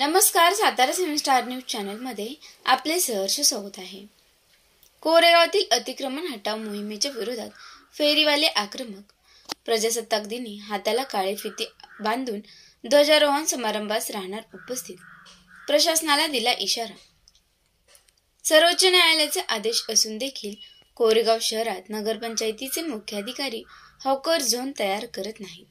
नमस्कार, Satara seven news channel मध्ये आपले सहर्ष स्वागत आहे। कोरेगावातील अतिक्रमण हटाव मोहिमेच्या विरोधात फेरीवाले आक्रमक। प्रजासत्ताक दिनी हाताला काळे फिती बांधून ध्वजारोहण समारंभास राहणार उपस्थित। प्रशासनाला दिला इशारा। सर्वोच्च न्यायालयाचे आदेश असून देखील कोरेगाव शहरात नगरपंचायतीचे मुख्याधिकारी हॉकर झोन तयार करत नाहीत।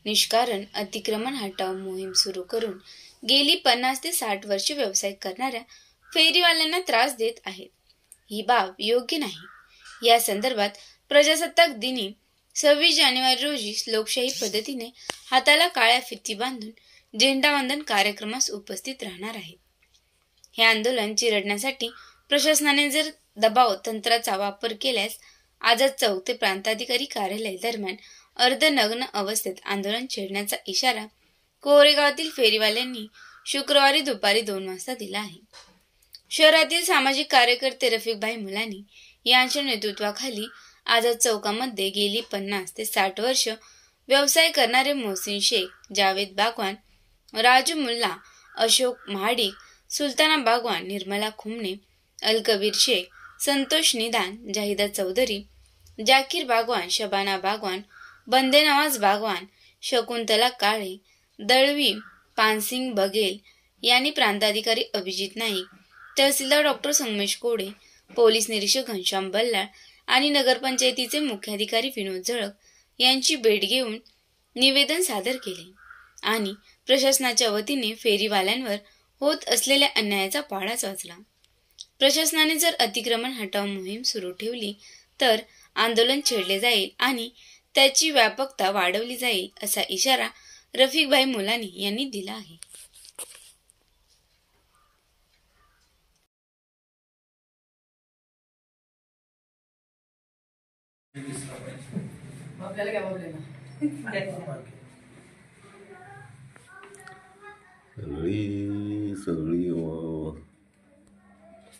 निष्कारण अतिक्रमण हटाव मोहीम सुरू करून गेली 50 ते 60 वर्षे व्यवसाय करणाऱ्या फेरीवाल्यांना त्रास देत आहेत। ही बाब योग्य नाही। या संदर्भात प्रजासत्ताक दिनी 26 जानेवारी रोजी लोकशाही पद्धतीने हाताला काळ्या फिती बांधून झेंडावंदन कार्यक्रमास उपस्थित राहणार आहेत। हे आंदोलन चिरडण्यासाठी प्रशासनाने जर दबाव तंत्राचा वापर केल्यास आझाद चौक ते प्रांताधिकारी कार्यालय दरम्यान अर्धनग्न अवस्थेत आंदोलन छेडण्याचा इशारा कोरेगावातील फेरीवाल्यांनी शुक्रवारी दुपारी 2 वाजता दिला आहे। शहरातील सामाजिक कार्यकर्ते रफिकभाई मुलानी यांच्या नेतृत्वाखाली आझाद चौकामध्ये गेली 50 ते 60 वर्ष व्यवसाय करणारे मोहसिन शेख, जावेद बागवान, राजू मुल्ला, अशोक महाडिक, सुलताना बागवान, निर्मला खुमणे, अलकबीर शेख, संतोष निदान, जाहिदा चौधरी, जाकीर बागवान, शबाना बागवान, बंदे नवाज बागवान, शकुंतला काळे, दळवी, पानसिंग बघेल यांनी प्रांताधिकारी अभिजित नाईक, तहसीलदार डॉक्टर संगमेश कोडे, पोलीस निरीक्षक घनश्याम बल्लाळ आणि नगरपंचायतीचे मुख्याधिकारी विनोद झळक यांची भेट घेऊन निवेदन सादर केले आणि प्रशासनाच्या वतीने फेरीवाल्यांवर होत असलेल्या अन्यायाचा पाडाच वाचला। प्रशासनाने जर अतिक्रमण हटाव मोहीम सुरू ठेवली तर आंदोलन छेडले जाईल आणि त्याची व्यापकता वाढवली जाईल असा इशारा रफिकभाई मुलानी यांनी दिला आहे। आपल्याला काय प्रॉब्लेम सगळी